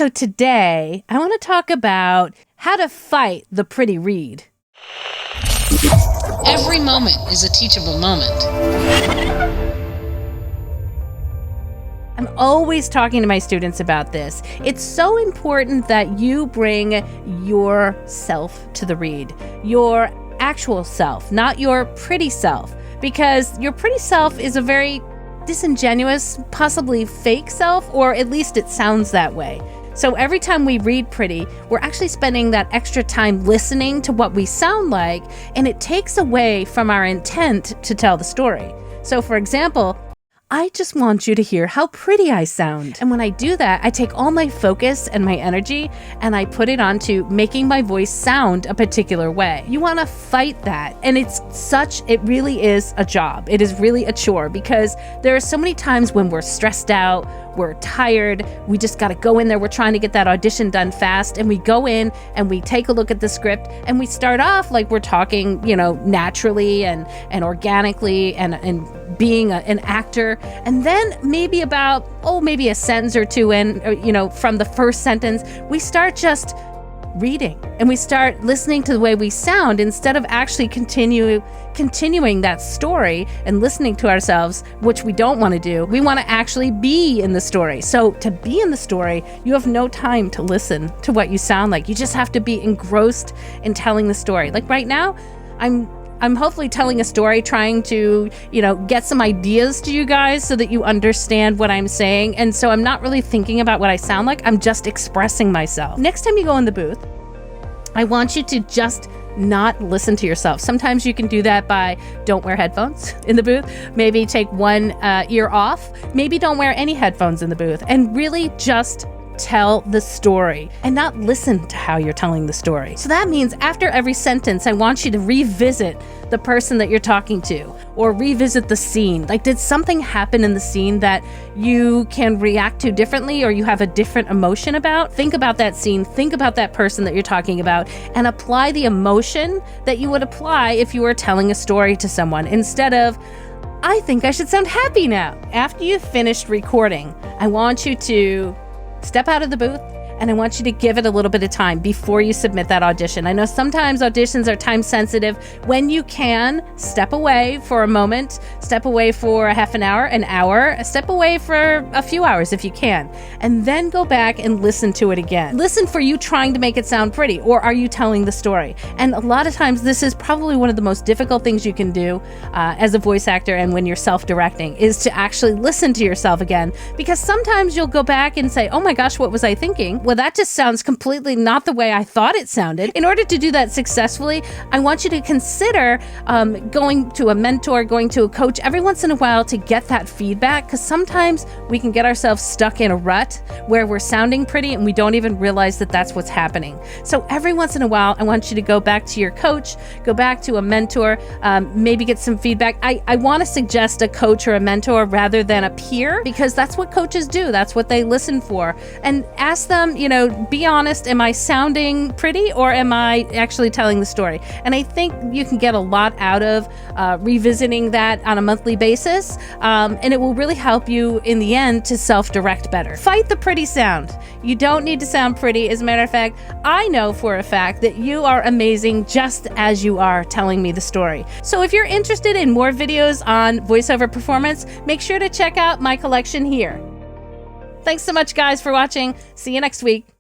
So today, I want to talk about how to fight the pretty read. Every moment is a teachable moment. I'm always talking to my students about this. It's so important that you bring yourself to the read, your actual self, not your pretty self, because your pretty self is a very disingenuous, possibly fake self, or at least it sounds that way. So every time we read pretty, we're actually spending that extra time listening to what we sound like, and it takes away from our intent to tell the story. So for example, I just want you to hear how pretty I sound. And when I do that, I take all my focus and my energy and I put it onto making my voice sound a particular way. You want to fight that. And it really is a job. It is really a chore because there are so many times when we're stressed out, we're tired, we just got to go in there, we're trying to get that audition done fast, and we go in and we take a look at the script and we start off like we're talking, naturally and organically and being an actor. And then maybe maybe a sentence or two in, from the first sentence, we start just reading and we start listening to the way we sound instead of actually continuing that story and listening to ourselves, which we don't want to do. We want to actually be in the story. So to be in the story, you have no time to listen to what you sound like. You just have to be engrossed in telling the story. Like right now, I'm hopefully telling a story, trying to, get some ideas to you guys so that you understand what I'm saying. And so I'm not really thinking about what I sound like. I'm just expressing myself. Next time you go in the booth, I want you to just not listen to yourself. Sometimes you can do that by don't wear headphones in the booth. Maybe take one ear off. Maybe don't wear any headphones in the booth and really just tell the story and not listen to how you're telling the story. So that means after every sentence, I want you to revisit the person that you're talking to or revisit the scene. Like, did something happen in the scene that you can react to differently or you have a different emotion about? Think about that scene, think about that person that you're talking about, and apply the emotion that you would apply if you were telling a story to someone instead of, I think I should sound happy now. After you've finished recording, I want you to step out of the booth and I want you to give it a little bit of time before you submit that audition. I know sometimes auditions are time sensitive. When you can, step away for a moment, step away for a half an hour, step away for a few hours if you can, and then go back and listen to it again. Listen for you trying to make it sound pretty, or are you telling the story? And a lot of times this is probably one of the most difficult things you can do as a voice actor and when you're self-directing is to actually listen to yourself again, because sometimes you'll go back and say, oh my gosh, what was I thinking? Well, that just sounds completely not the way I thought it sounded. In order to do that successfully, I want you to consider going to a mentor, going to a coach every once in a while to get that feedback, because sometimes we can get ourselves stuck in a rut where we're sounding pretty and we don't even realize that that's what's happening. So every once in a while, I want you to go back to your coach, go back to a mentor, maybe get some feedback. I want to suggest a coach or a mentor rather than a peer, because that's what coaches do. That's what they listen for. And ask them, be honest, am I sounding pretty or am I actually telling the story? And I think you can get a lot out of revisiting that on a monthly basis, and it will really help you in the end to self-direct better. Fight the pretty sound. You don't need to sound pretty. As a matter of fact, I know for a fact that you are amazing just as you are telling me the story. So if you're interested in more videos on voiceover performance, make sure to check out my collection here. Thanks so much, guys, for watching. See you next week.